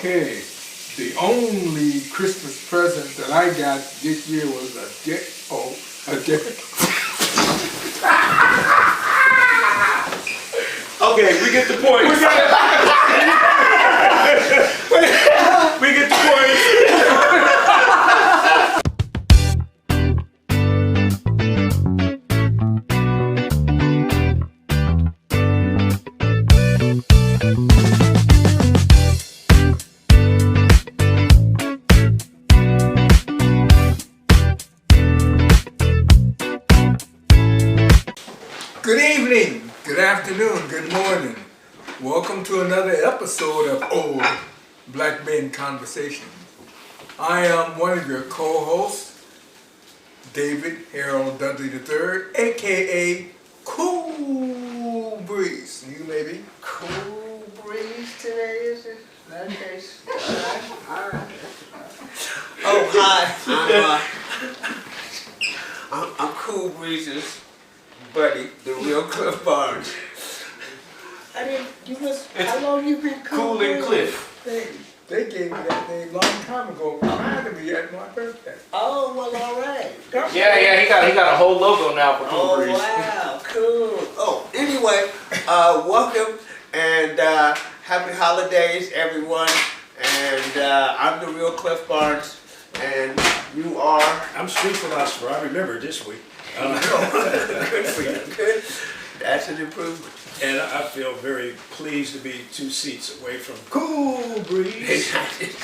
Okay, the only Christmas present that I got this year was a dick. Okay, we get the point. We get the point. Good evening, good afternoon, good morning. Welcome to another episode of Old Black Men Conversation. I am one of your co-hosts, David Harold Dudley III, aka Cool Breeze. You may be. Cool breeze today, is it? In that case. Alright. Oh, hi. I'm Cool Breeze's buddy, the real Cliff Barnes. How long you been Cool and Breeze? Cliff. They gave me that name a long time ago, reminded me at my birthday. Oh, well, alright. Yeah, he got a whole logo now for Cool Oh, Breeze. wow, cool. Oh, anyway, welcome and happy holidays, everyone. And I'm the real Cliff Barnes, and you are. I'm street philosopher. I remember this week. Good for you. Good. That's an improvement. And I feel very pleased to be 2 seats away from Cool Breeze.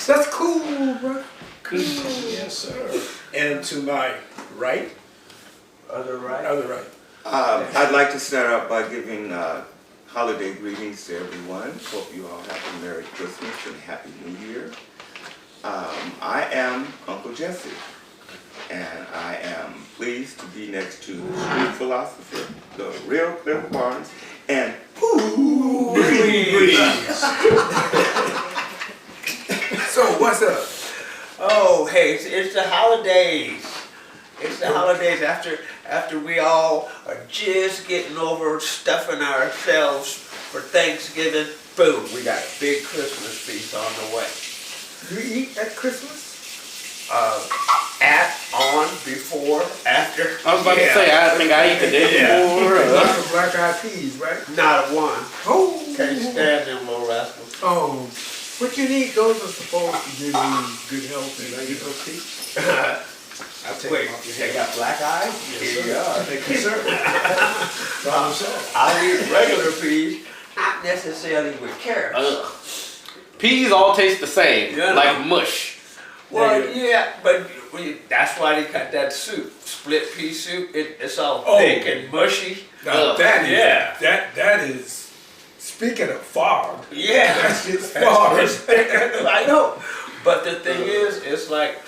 That's cool, bro. Cool. Yes, sir. And to my right, Other right. other right. I'd like to start out by giving holiday greetings to everyone. Hope you all have a Merry Christmas and Happy New Year. I am Uncle Jesse, and I am pleased to be next to Street Philosopher, the real Cliff Barnes, and Cool Breeze. So, what's up? Oh, hey, it's the holidays. It's the holidays after we all are just getting over stuffing ourselves for Thanksgiving. Boom, we got a big Christmas feast on the way. You eat at Christmas? At, on, before, after. I was about to say, I think I eat the day before. Lots of black eyed peas, right? Not a one. Oh, Can't stand them little rascals. oh, what you need, those are supposed to give you good health and You know, Pete? I'll take Wait, them off your they head. got black eyes? Yes, Here sir. you are. Thank you, sir. Problem solved. I'll eat regular peas, not necessarily with carrots. Ugh. Peas all taste the same, Yeah. like mush. Well, yeah, but that's why they got that soup, split pea soup. It's all Oh. thick and mushy. now that is, yeah. that is, speaking of fog, Yeah, that's just fog. I know. But the thing is, it's like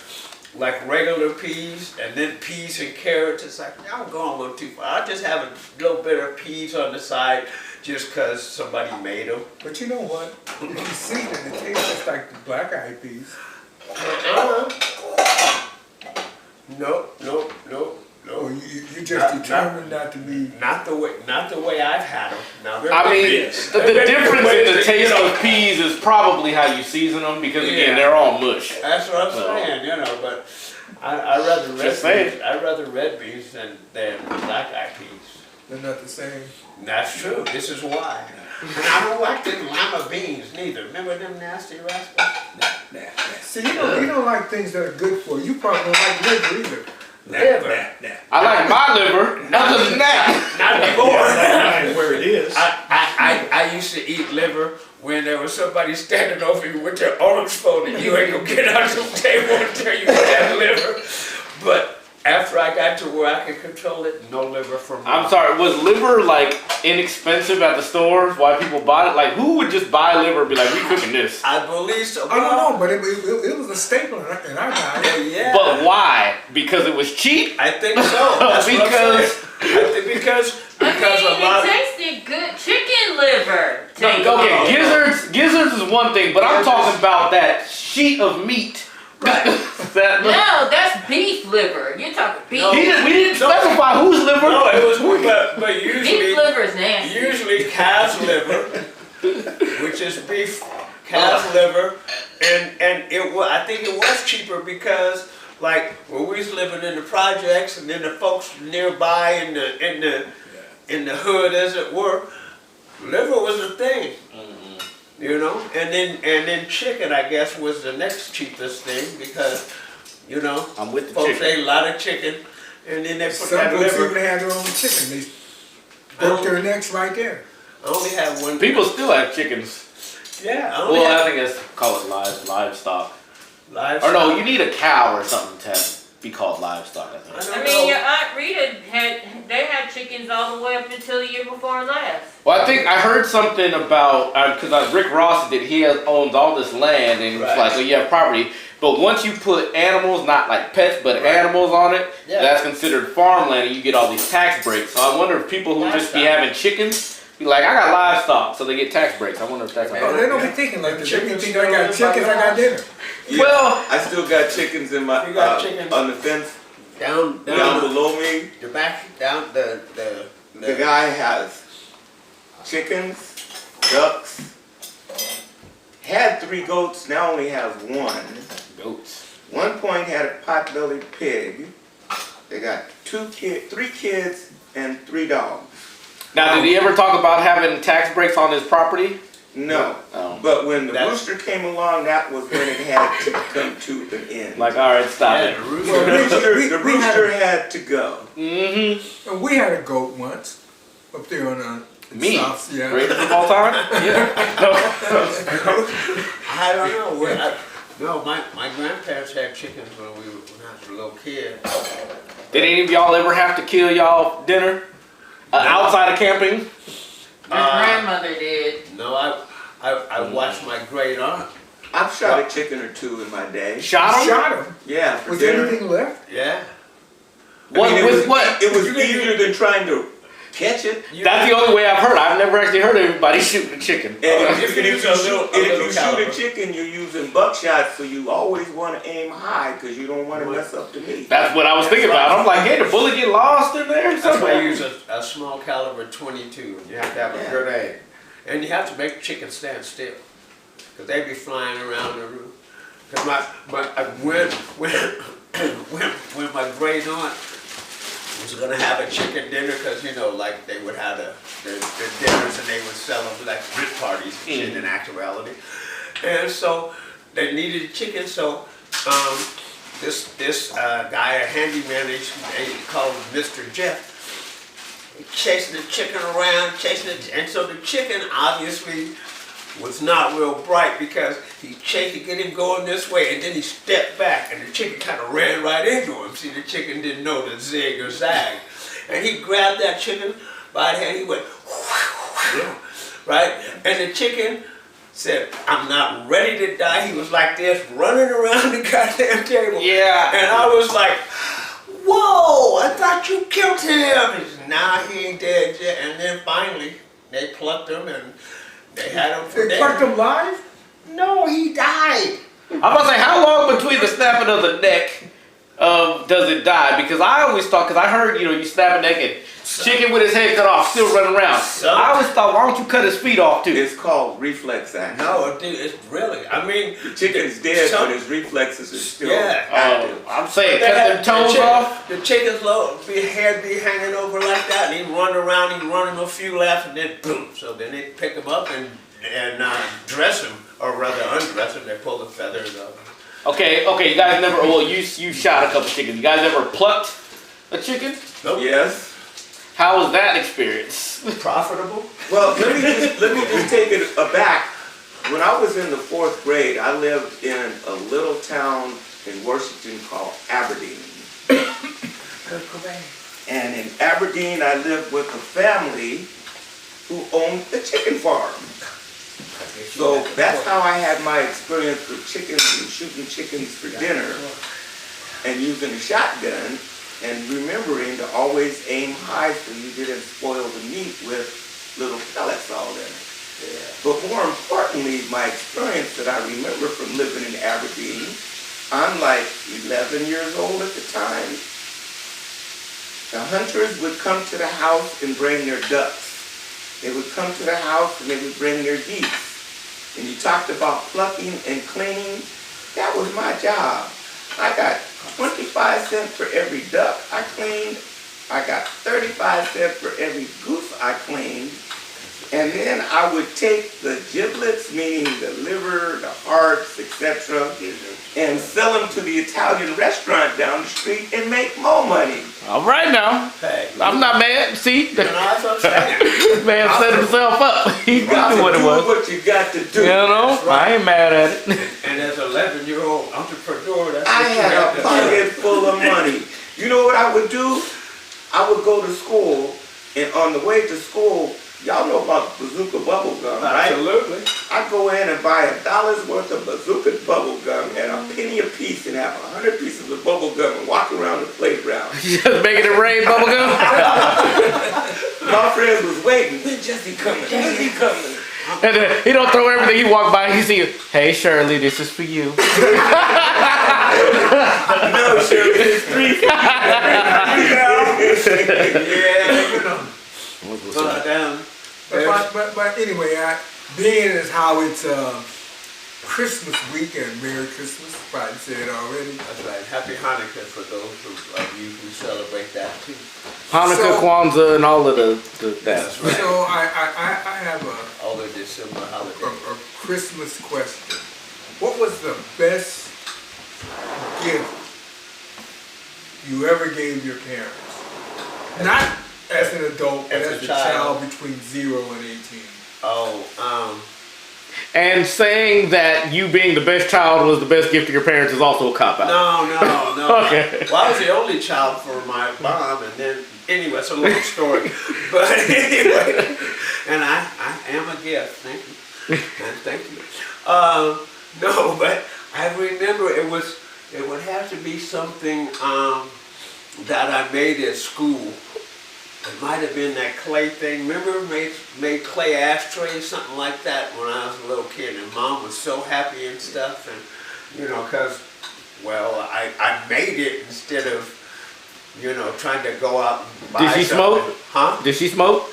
regular peas and then peas and carrots. It's like, y'all going a little too far. I'll just have a little bit of peas on the side just because somebody made them. But you know what? If you see that it tastes just like the black eyed peas. Nope. Oh, you just determined not to be. Not the way I've had them. Now, I mean, the difference in the taste of peas is probably how you season them, because again, Yeah. they're all mush. That's what I'm saying, but I rather red Just saying. beans. I rather red beans than black eyed peas. They're not the same. That's true. This is why. And I don't like them lima beans neither. Remember them nasty rascals? See, you don't like things that are good for you. You probably don't like liver either. Liver. I like my liver, other than that. Not anymore. That's where it is. I used to eat liver when there was somebody standing over you with their arms folded. You ain't gonna get out of the table until you get that liver. But after I got to where I could control it, no liver for me. I'm sorry, was liver like inexpensive at the stores? Why people bought it? Like, who would just buy liver and be like, we cooking this? I believe so. I don't know, but it was a staple in our diet. Yeah. But why? Because it was cheap? I think so. That's Because- what I'm saying. Because a lot it tasted good. Chicken liver. tastes Okay, good. gizzards is one thing, but I'm talking about that sheet of meat. That No, that's beef liver. You're talking beef. No. we didn't specify whose liver. no, it was but Beef usually liver is nasty. calf's liver, which is beef calf's liver, and it was, I think it was cheaper because like when we was living in the projects and then the folks nearby in the hood as it were, liver was a thing. You know, and then chicken I guess was the next cheapest thing because, you know, I'm with the folks chicken. ate a lot of chicken and then they put Some that folks liver. even had their own chicken. They broke their necks right there. I only had one. People still have chickens. Yeah, I only Well, I had think it's call it livestock. live. Or no, you need a cow or something to be called livestock. I think. I don't I know. mean, your Aunt Rita had chickens all the way up until the year before last. Well, I think I heard something about because Rick Ross did. He owns all this land, and it's Right. like, well, you have property. But once you put animals, not like pets, but Right. animals on it, Yeah. that's considered farmland, and you get all these tax breaks. So I wonder if people who just be Livestock. having chickens be like, I got livestock, so they get tax breaks. I wonder if that's. Oh, they don't be thinking like this. They be thinking I got chickens, I got dinner. Yeah, Well- I still got chickens in my You got chickens. on the fence down down below me. the back down The guy has chickens, ducks, had 3 goats, now only has 1. Goats. One point had a pot-bellied pig. They got 3 kids and 3 dogs. Now, did he ever talk about having tax breaks on his property? No, Oh. but when the That's- rooster came along, that was when it had to come to an end. Like, all right, stop it. Well, The rooster had to go. Mm-hmm. we had a goat once up there on the Me? South Seattle. Greatest of all time? Yeah. I don't know. No, my grandparents had chickens when I was a little kid. Did any of y'all ever have to kill y'all dinner outside of camping? My grandmother did. No, I watched my great aunt. I've shot a chicken or 2 in my day. Shot 'em? Shot him. Yeah, for Was there dinner. anything left? Yeah. What? I mean, With what? It was easier than trying to catch it. That's the only way I've heard. I've never actually heard of anybody shooting a chicken. And If you if use you a shoot, little- and if little you caliber. shoot a chicken, you're using buckshot, so you always want to aim high because you don't want to mess up the meat. That's what I was thinking about. I'm like, hey, the bullet get lost in there or That's why I something? use a small caliber 22. You have to have a Yeah. good aim. And you have to make the chicken stand still. Because they be flying around the room. Because when my great aunt was going to have a chicken dinner, because, you know, like they would have the dinners and they would sell them like rib parties and shit in actuality. And so they needed a chicken, so this guy, a handyman, they called him Mr. Jeff, chasing the chicken around, chasing it, and so the chicken obviously was not real bright because he chased to get him going this way, and then he stepped back, and the chicken kind of ran right into him. See, the chicken didn't know to zig or zag, and he grabbed that chicken by the hand. He went, right, and the chicken said, "I'm not ready to die." He was like this, running around the goddamn table. Yeah. And I was like, "Whoa, I thought you killed him." He said, "Nah, he ain't dead yet." And then finally, they plucked him and they had him for They dinner. plucked him live? No, he died. I'm about to say, how long between the snapping of the neck does it die? Because I always thought, because I heard, you snap a neck and chicken with his head cut off, still running around. I always thought, why don't you cut his feet off too? It's called reflex action. No, dude, it's really. I mean, The chicken's dead, some- but his reflexes are still Yeah. active. I'm saying, They cut had their toes the off. The chicken's head be hanging over like that, and he'd run around, he'd run him a few laps, and then boom. So then they pick him up and dress him, or rather undress him. They pull the feathers off. Okay, you guys never, well, you shot a couple chickens. You guys ever plucked a chicken? Nope. Yes. How was that experience? Profitable. Well, let me just take it aback. When I was in the 4th grade, I lived in a little town in Washington called Aberdeen. And in Aberdeen, I lived with a family who owned a chicken farm. So that's how I had my experience with chickens and shooting chickens for dinner and using a shotgun and remembering to always aim high so you didn't spoil the meat with little pellets all in it. But more importantly, my experience that I remember from living in Aberdeen, I'm like 11 years old at the time. The hunters would come to the house and bring their ducks. They would come to the house and they would bring their geese. and you talked about plucking and cleaning, that was my job. I got 25 cents for every duck I cleaned. I got 35 cents for every goose I cleaned. And then I would take the giblets, meaning the liver, the hearts, etc., and sell them to the Italian restaurant down the street and make more money. All right now. Hey, I'm not mad. See, the you know, that's what I'm saying. man set himself up. He Got knew to what it do was. what you got to do. You know, I ain't mad at it. And as an 11-year-old entrepreneur, that's I what you had got a to pocket full of money. You know what I would do? I would go to school, and on the way to school, y'all know about bazooka bubble gum, right? Absolutely. I'd go in and buy $1 worth of bazooka bubble gum and a penny a piece and have 100 pieces of bubble gum and walk around the playground. Just making it rain, bubblegum. My friends was waiting. When Jesse coming? Jesse coming? And then he don't throw everything. He walk by. He see, hey Shirley, this is for you. No, Shirley, it's 3 for Yeah, you know. Down. But anyway, being as how it's Christmas weekend, Merry Christmas, probably said already. That's right. Happy Hanukkah for those of you who celebrate that too. Hanukkah, So- Kwanzaa, and all of that. That's right. So I have All the December holidays. a Christmas question. What was the best gift you ever gave your parents? Not as an adult, but as a child between 0 and 18. Oh, And saying that you being the best child was the best gift to your parents is also a cop out. no. Okay. Well, I was the only child for my mom, and then anyway, it's a long story. But anyway, and I am a gift. Thank you. And thank you. No, but I remember it would have to be something that I made at school. It might have been that clay thing. Remember, made clay ashtrays, something like that when I was a little kid. And Mom was so happy and stuff. And, you know, because, well, I made it instead of, you know, trying to go out and buy Did she something. smoke? Huh? Did she smoke?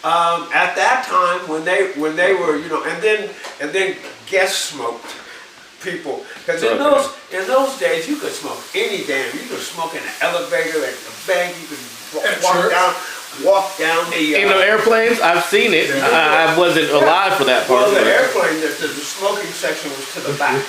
At that time, when they were, you know, and then guest smoked people. Because in those days, you could smoke any damn. You could smoke in an elevator, at the bank. You could walk down the. In the airplanes, I've seen it. I wasn't alive for that part. Well, the airplane, the smoking section was to the back.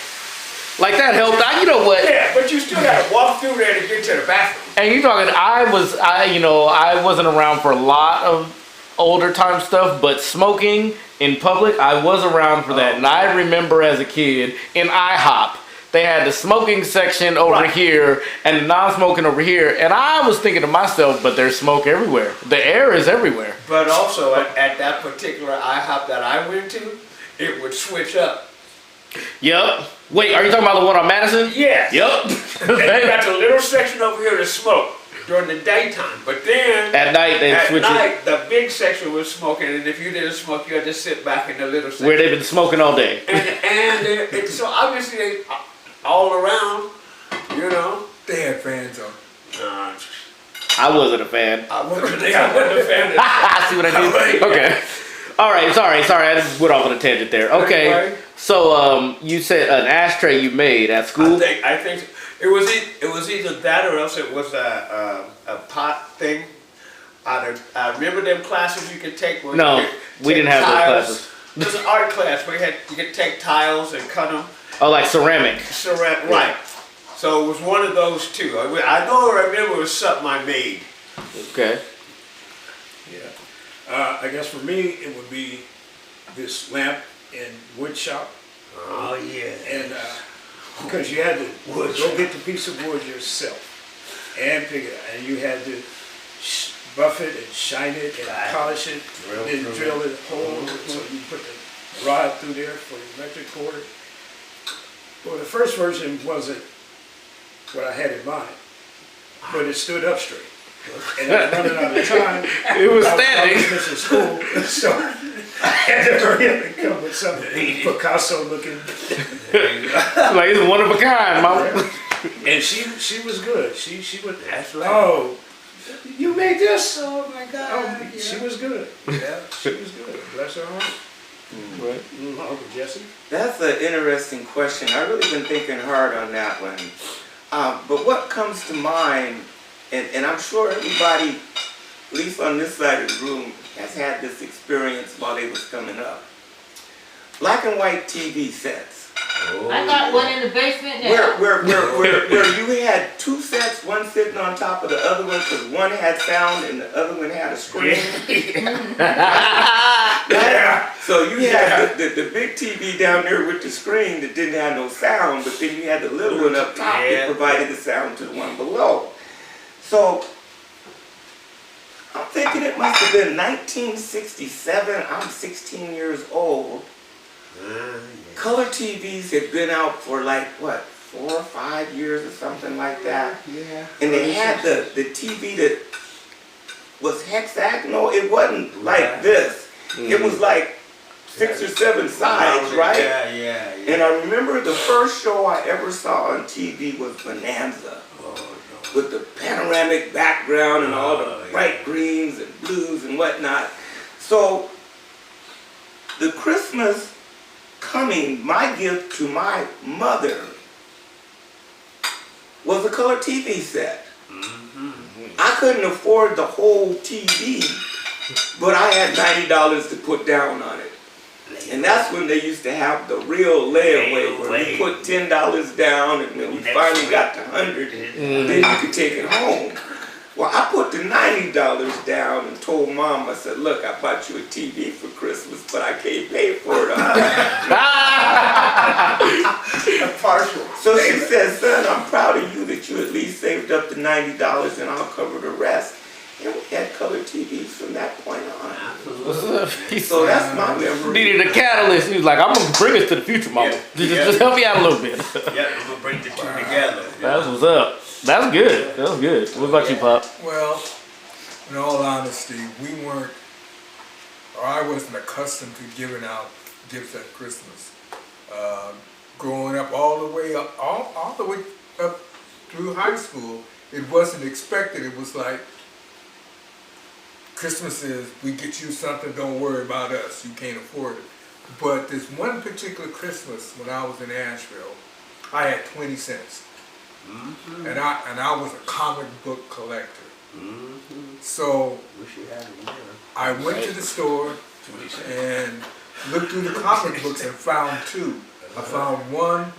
Like that helped. You know what? Yeah, but you still got to walk through there to get to the bathroom. And you talking? I wasn't around for a lot of older time stuff, but smoking in public, I was around for that. And I remember as a kid in IHOP, they had the smoking section over here and the non-smoking over here. And I was thinking to myself, but there's smoke everywhere. The air is everywhere. But also at that particular IHOP that I went to, it would switch up. Yep. Wait, are you talking about the one on Madison? Yes. Yep. And you got the little section over here to smoke during the daytime. But then At night, they at switch night, the big section was smoking, and if you didn't smoke, you had to sit back in the little it section. where they've been smoking all day. And so obviously they all around, you know. They had fans on. I wasn't a fan. I wasn't a fan of I see what I did. Okay. All right. Sorry. I just went off on a tangent there. Okay. Anyway. So you said an ashtray you made at school. I think it was either that or else it was a pot thing. I remember them classes you could take. Where No, you could we take didn't have those tiles. classes. It was an art class where you could take tiles and cut them. Oh, like ceramic. Right. So it was one of those two. I remember it was something I made. Okay. Yeah. I guess for me, it would be this lamp in wood shop. Oh yeah. And because you had to go get the piece of wood yourself and pick it up. And you had to buff it and shine it and polish it, and then drill it hole so you put the rod through there for the electric cord. Well, the first version wasn't what I had in mind, but it stood up straight. And I was running out of time. It was I standing. was missing school, so I had to hurry up and come with something Picasso looking. Like it's one of a kind, mama. And she was good. She would. That's right. Oh, you made this? Oh my Oh, God. she was good. Yeah, she was good. Bless her heart. Right. Uncle Jesse? That's an interesting question. I've really been thinking hard on that one. But what comes to mind, and I'm sure everybody, at least on this side of the room, has had this experience while they was coming up. Black and white TV sets. I got one in the basement now. Where you had two sets, one sitting on top of the other one, because one had sound and the other one had a screen. Yeah. So you had the big TV down there with the screen that didn't have no sound, but then you had the little one up top that provided the sound to the one below. So I'm thinking it must have been 1967. I'm 16 years old. Color TVs had been out for like, what, 4 or 5 years or something like that. Yeah. And they had the TV that was hexagonal. It wasn't like this. It was like 6 or 7 sides, right? Yeah. And I remember the first show I ever saw on TV was Bonanza. With the panoramic background and all the bright greens and blues and whatnot. So the Christmas coming, my gift to my mother was a color TV set. I couldn't afford the whole TV, but I had $90 to put down on it. And that's when they used to have the real layaway where you put $10 down, and when you finally got to 100, then you could take it home. Well, I put the $90 down and told Mom, I said, look, I bought you a TV for Christmas, but I can't pay for it. Partial. So she said, son, I'm proud of you that you at least saved up the $90 and I'll cover the rest. And we had color TVs from that point on. So that's my memory. Needed a catalyst. He was like, I'm gonna bring us to the future, mama. Just help me out a little bit. Yeah, I'm gonna bring the two together. That's what's up. That's good. That was good. What about you, Pop? Well, in all honesty, we weren't, or I wasn't accustomed to giving out gifts at Christmas. Growing up all the way up, all the way up through high school, it wasn't expected. It was like, Christmas is, we get you something, don't worry about us, you can't afford it. But this one particular Christmas when I was in Asheville, I had 20 cents. And I was a comic book collector. So I went to the store and looked through the comic books and found two. I found one,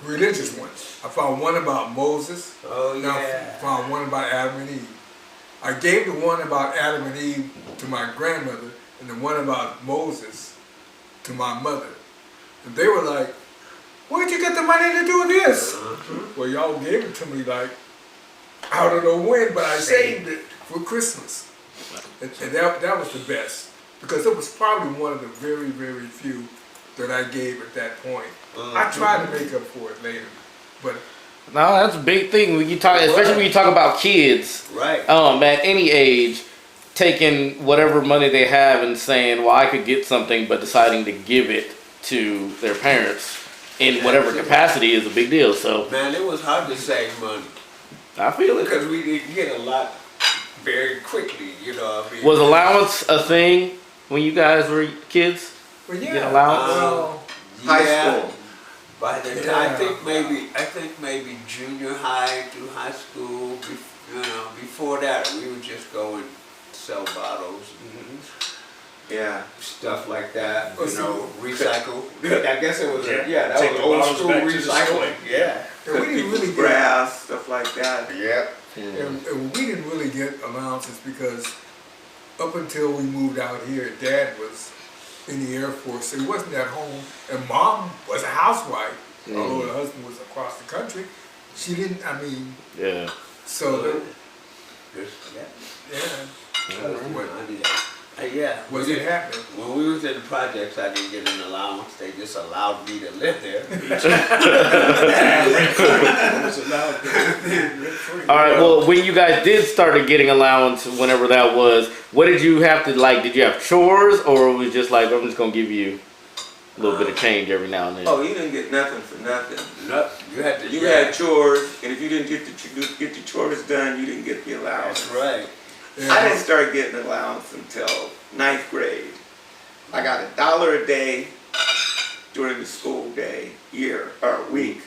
religious ones. I found one about Moses. And I found one about Adam and Eve. I gave the one about Adam and Eve to my grandmother and the one about Moses to my mother. And they were like, where'd you get the money to do this? Well, y'all gave it to me like, I don't know when, but I saved it for Christmas. And that was the best. Because it was probably one of the very, very few that I gave at that point. I tried to make up for it later, but No, that's a big thing when you talk, especially when you talk about kids. Right. At any age, taking whatever money they have and saying, "Well, I could get something," but deciding to give it to their parents in whatever capacity is a big deal. So, Man, it was hard to save money I feel it. because we didn't get a lot very quickly. You know what I mean? Was allowance a thing when you guys were kids? But You get allowance? well, High school. By the time, Yeah. I think maybe junior high through high school. Before that, we would just go and sell bottles and Yeah. stuff like that. Oh, You so- know, recycle. I guess it was. Yeah. That Take was the old bottles school back to the recycling. store. Yeah. and we didn't really get, Grass, stuff like that. Yeah. and we didn't really get allowances because up until we moved out here, Dad was in the Air Force, so he wasn't at home, and Mom was a housewife. Although her husband was across the country, she didn't. I mean, Yeah. so Yeah. yeah, Yeah. was it happening? When we was in the projects, I didn't get an allowance. They just allowed me to live there. It was allowed rent-free. All right. Well, when you guys did started getting allowance, whenever that was, what did you have to like? Did you have chores, or it was just like, I'm just gonna give you a little bit of change every now and then? Oh, you didn't get nothing for nothing. You had to. You had chores, and if you didn't get the chores done, you didn't get the allowance. That's right. Yeah. I didn't start getting allowance until 9th grade. I got $1 a day during the school day, year, or week.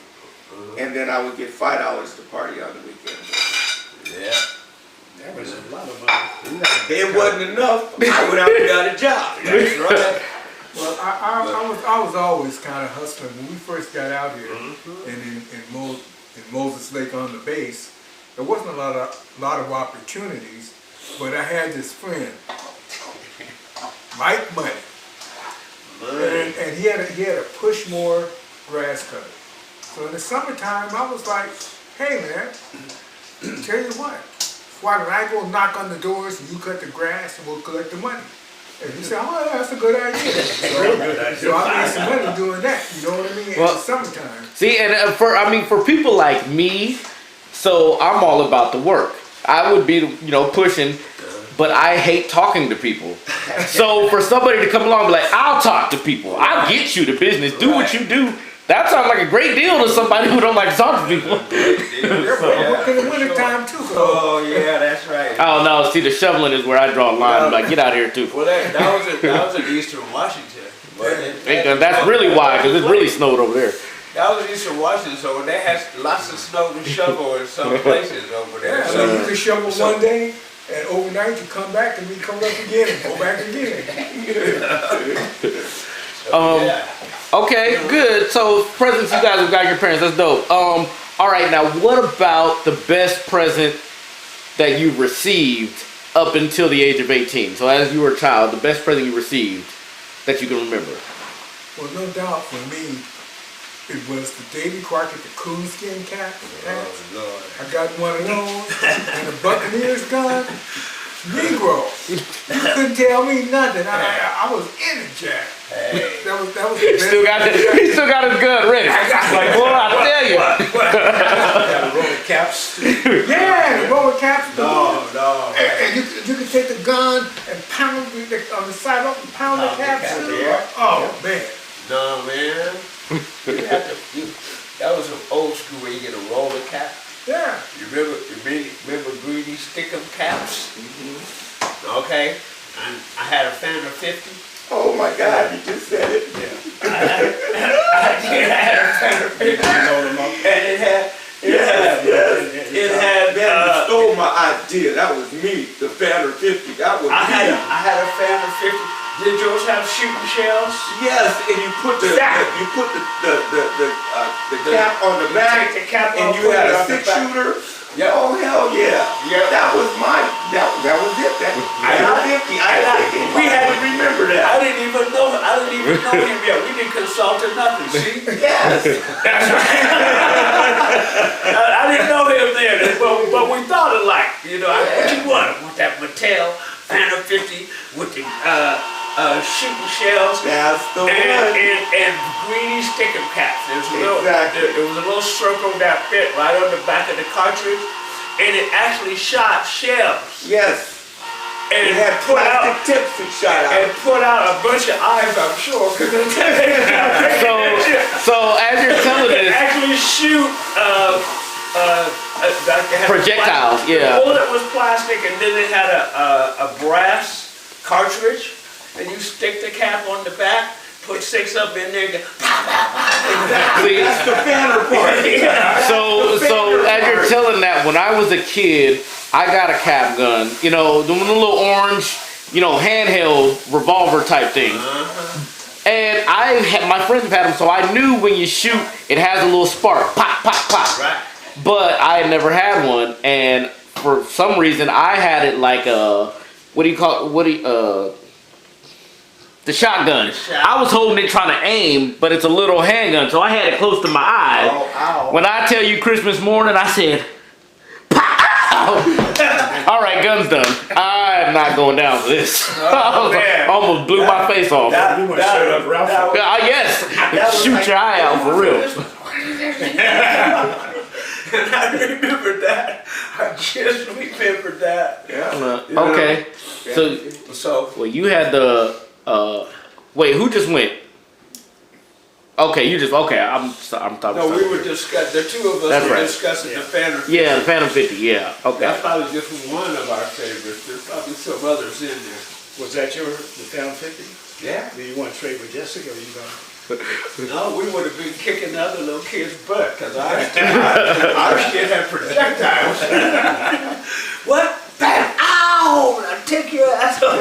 And then I would get $5 to party on the weekend. Yeah. That was a lot of money. It wasn't enough. I went out and got a job. That's right. Well, I was always kind of hustling. When we first got out here and in Moses Lake on the base, there wasn't a lot of opportunities, but I had this friend, Mike Money. And he had a Pushmore grass cutter. So in the summertime, I was like, hey man, tell you what, why don't I go knock on the doors and you cut the grass and we'll collect the money? And he said, oh, that's a good idea. Real good idea. So I made some money doing that, you know what I mean? In Well, the summertime. See, and for people like me, so I'm all about the work. I would be, pushing, but I hate talking to people. So for somebody to come along and be like, I'll talk to people. I'll get you the business. Do what you do. That sounds like a great deal to somebody who don't like to talk to people. I work in the wintertime too. Oh yeah, that's right. Oh no, see the shoveling is where I draw a line. I'm like, get out of here too. Well, that was in Eastern Washington. But That's really why, because it's really snowed over there. that was in Eastern Washington, so they had lots of snow to shovel in some places over there. Yeah, so you can shovel one day and overnight you come back and we come up again and go back again. Yeah. Okay, good. So presents you guys have got your parents. That's dope. All right, now what about the best present that you received up until the age of 18? So as you were a child, the best present you received that you can remember. Well, no doubt for me, it was the Davy Crockett, the coonskin cap. Lord. I got one of those, and the Buccaneers gun. Negro, you couldn't tell me nothing. I was in it, Jack. Hey. That was the He best. still got his gun ready. Like, boy, I tell you. Got a roll of caps. Yeah, the roller caps. No. And you could take the gun and pound on the sidewalk and pound the caps. Yeah. Oh man. No, man. That was some old school where you get a roller cap. Yeah. You remember Greedy Stickum caps? Okay. And I had a Fender 50. Oh my God, you just said it. I did have a Fender 50. And it had Man, you stole my idea. That was me, the Banner 50. That was I me. had a Fender 50. Did yours have shooting shells? Yes, and you put the cap on the back, Take the cap and off, you put had it a on the back. 6-shooter. Yep. Oh hell yeah! Yep. That was that was it. Banner 50. We had to remember that. I didn't even know him yet. We didn't consult or nothing, see? Yes. I didn't know him then, but we thought alike. What you want? I want that Mattel Fender 50 with the shooting shells That's the one. and greeny sticker caps. There was a little circle that fit right on the back of the cartridge, and it actually shot shells. Yes. And It had put out plastic tips that shot out. and put out a bunch of eyes, I'm sure. So as you're telling It this, actually shoot projectiles, yeah. The bullet was plastic, and then it had a brass cartridge, and you stick the cap on the back, put 6 up in there, and go, See, That's the Banner part. so as you're telling that, when I was a kid, I got a cap gun. The little orange, handheld revolver type thing. And my friends have had them, so I knew when you shoot, it has a little spark, pop, pop, pop. Right. But I had never had one, and for some reason, I had it like a, the shotgun. I was holding it trying to aim, but it's a little handgun, so I had it close to my eye. Oh, ow. When I tell you Christmas morning, I said, pow! All right, gun's done. I'm not going down for this. man. Almost blew my face off. You want to shut up, Ralph? Yes, shoot your eye out for real. And I remember that. I just remembered that. Yeah. Okay, So well, you had the. Wait, who just went? Okay, I'm talking. no, we were discussing. The two of us That's were right. discussing the Phantom. Yeah, the Phantom 50. Yeah. Okay. That's probably just one of our favorites. There's probably some others in there. Was that the Found 50? Yeah. Do you want to trade with Jessica or you gonna? No, we would have been kicking the other little kid's butt because our kid had projectiles. What? Bam! Ow! I'll take your ass off.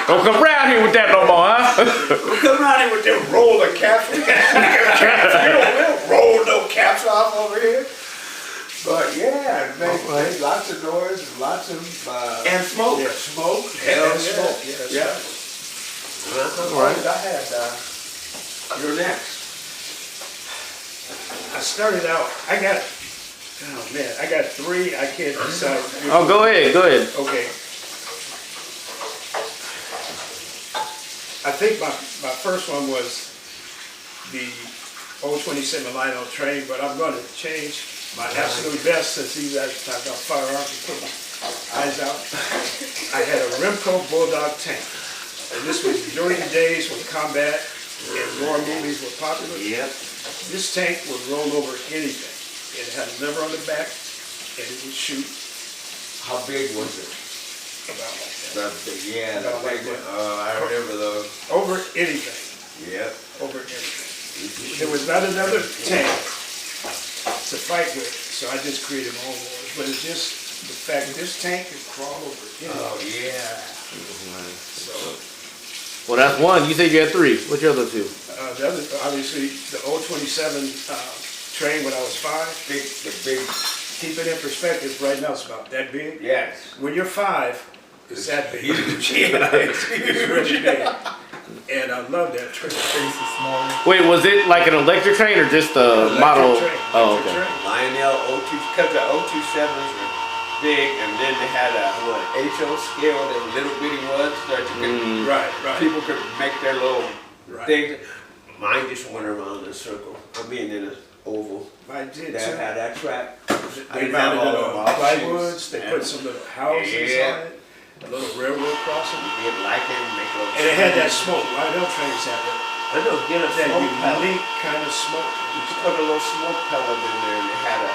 Don't come around here with that no more, huh? We'll come around here with them roller caps. We don't roll no caps off over here. But yeah, made lots of noise and lots of And smoke. Yeah, smoke. Hell Yeah, smoke. yeah. Yeah. All right. I had you're next. I started out. I got 3. I can't decide. which Oh, go ahead. Okay. I think my first one was the 027 Lionel train, but I'm going to change my absolute best since you guys talk about firearms and put my eyes out. I had a Remco Bulldog tank. And this was during the days when combat and war movies were popular. Yep. This tank would roll over anything. It had a lever on the back and it would shoot How big was it? about like that. The About like big one. that. I remember those. Over anything. Yep. Over anything. There was not another tank to fight with, so I just created my own wars. But it's just the fact that this tank could crawl over anything. Oh yeah. So, Well, that's one. You said you had 3. What's your other 2? the other, obviously, the 027 train when I was 5. The big. Keep it in perspective, right now it's about that big. Yes. When you're 5, it's that big. Huge. Yeah. It's It's really big. And I love that train. Wait, was it like an electric train or just a Electric model? train, Oh, electric okay. train. Lionel O2, because the O27s were big, and then they had a HO scale, they were little bitty ones that you could, Right. people could make their little Right. things. Mine just went around in a circle. I mean, in an oval. I did That too. had that track. They didn't mounted have it all on the plywoods, they offshoots. put some little houses Yeah. on it, a little railroad crossing. You didn't like it, make little. And it had that smoke. Lionel trains have that, I know, get a that smoke pellet. unique kind of smoke. You could put a little smoke pellet in there, and it had a.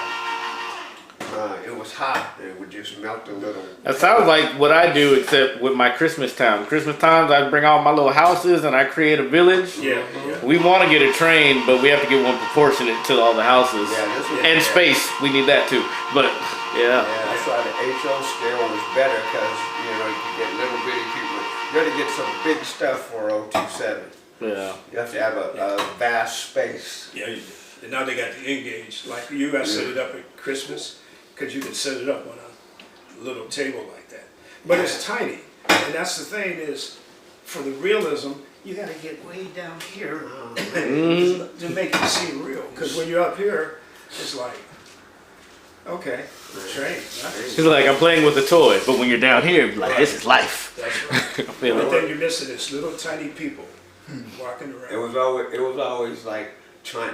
It was hot. It would just melt a little. That sounds like what I do, except with my Christmas time. Christmas times, I bring all my little houses and I create a village. Yeah, yeah. We want to get a train, but we have to get one proportionate to all the houses. Yeah, this was. And space, we need that too. But Yeah, yeah, that's why the HO scale was better because you could get little bitty people. You got to get some big stuff for 027. yeah. You have to have a vast space. Yeah, you do. And now they got the Engage. Like you gotta set it up at Christmas, because you can set it up on a little table like that. But it's tiny. And that's the thing is, for the realism, you gotta get way down here to make it seem real. Because when you're up here, it's like, okay, train. Nice. It's like I'm playing with a toy, but when you're down here, you're like, this is life. That's right. I feel The it. only thing you're missing is little tiny people walking It around. was always like trying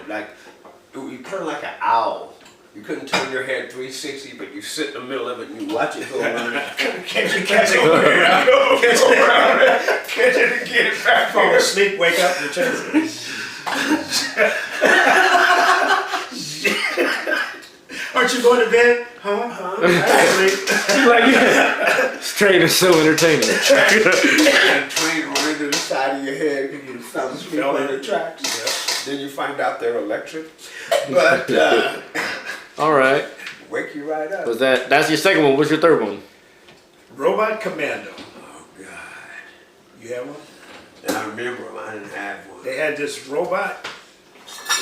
you turn like an owl. You couldn't turn your head 360, but you sit in the middle of it and you watch it go around. Catch it go around, catch it and get it back Fall here. asleep, wake up, and change. Aren't you going to bed? Huh? Actually, Like, this train is so entertaining. And train running to the side of your head because you fell asleep Fell on in. the tracks. Then you find out they're electric. But All right. wake you right up. Was that's your second one? What's your third one? Robot Commando. Oh God. You have one? And I remember them. I didn't have one. They had this robot.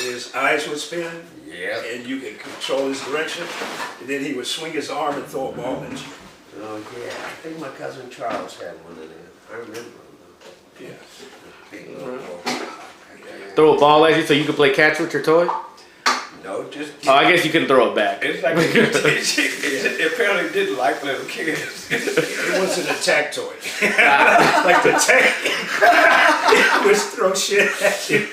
His eyes would spin, Yep. and you could control his direction. And then he would swing his arm and throw a ball at you. Oh yeah. I think my cousin Charles had one of them. I remember them. Yeah. Big little robot. Throw a ball at you so you can play catch with your toy? No, just. Oh, I guess you can throw it back. It's like it apparently didn't like little kids. It was an attack toy. Like the tank. It would throw shit at you.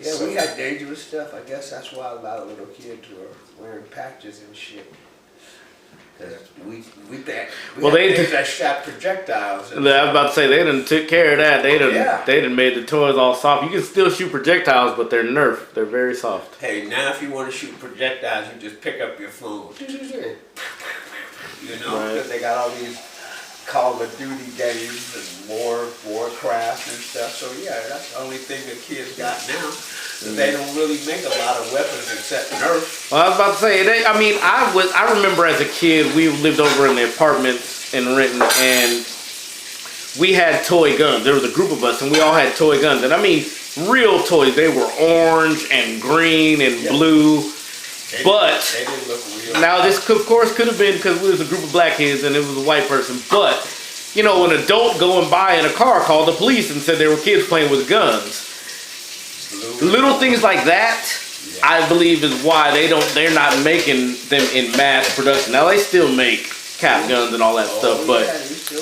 Yeah, we had dangerous stuff. I guess that's why a lot of little kids were wearing patches and shit. 'Cause we Well, had they- things that shot projectiles. I was about to say they done took care of that. Yeah. They done made the toys all soft. You can still shoot projectiles, but they're Nerf. They're very soft. Hey, now if you want to shoot projectiles, you just pick up your phone. You know, Right. because they got all these Call of Duty games and Warcraft and stuff. So yeah, that's the only thing the kids got now. They don't really make a lot of weapons except Nerf. Well, I was about to say, I remember as a kid, we lived over in the apartments in Renton, and we had toy guns. There was a group of us, and we all had toy guns. And I mean, real toys. They were orange and green and blue. But They didn't look real. now this, of course, could have been because we was a group of black kids and it was a white person. But, you know, an adult going by in a car called the police and said there were kids playing with guns. Little things like that, I believe, is why they're not making them in mass production. Now, they still make cap guns and all that stuff, but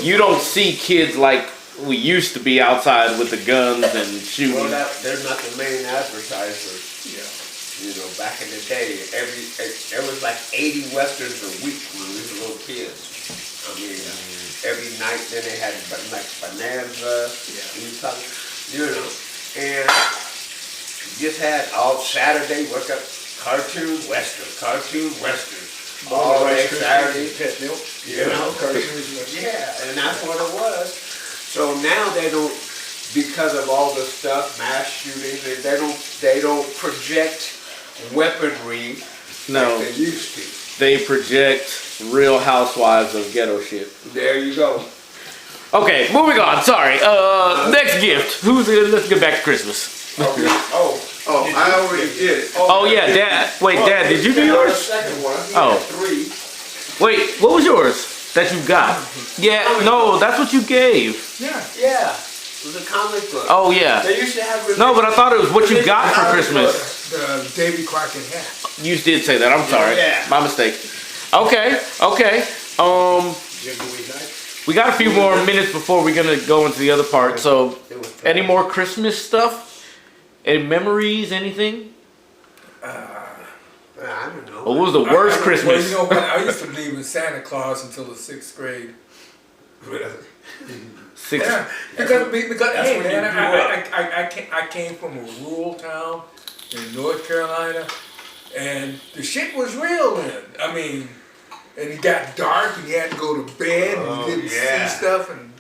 you don't see kids like we used to be outside with the guns and shooting. Well, they're not the main advertisers. You know, back in the day, there was like 80 westerns a week when we were little kids. I mean, every night then they had like Bonanza, you know, and just had all Saturday, wake up, cartoon western. All day Saturday, Pet milk. you know, yeah, and that's what it was. So now they don't, because of all the stuff, mass shootings, they don't project weaponry No. like they used to. They project Real Housewives of ghetto shit. There you go. Okay, moving on. Sorry. Next gift. Let's get back to Christmas. Okay. Oh, I already did it. Oh yeah, Dad. Wait, Dad, did you do The yours? second one. He Oh. had 3. Wait, what was yours that you got? Yeah, no, that's what you gave. Yeah. Yeah. It was a comic book. Oh yeah. They used to have. No, but I thought it was what you got for Comic Christmas. books. The Davy Crockett hat. You did say that. I'm sorry. Yeah. My mistake. Okay. Jiggly night. We got a few more minutes before we're gonna go into the other part. So, any more Christmas stuff? Any memories? Anything? I don't know. What was the worst Christmas? Well, you know what? I used to believe in Santa Claus until the 6th grade. Six. Yeah, because That's hey when you man, grew I came from a rural town in North Carolina, and the shit was real then. I mean, and it got dark, and you had to go to bed, and you didn't yeah. see stuff, and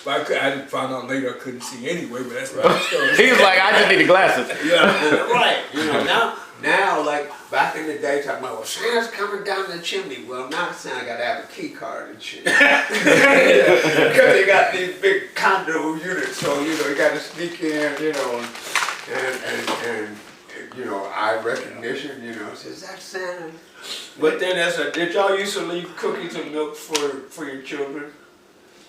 I didn't find out later I couldn't see anyway. But that's my story. He was like, I just need the glasses. Yeah, right. You know, now, like back in the day, talking about, well, Santa's coming down the chimney. Well, now Santa got to have a key card and shit. Because they got these big condo units, so you know you got to sneak in, you know, and you know, eye recognition. You know, says that Santa. But then did y'all used to leave cookies and milk for your children?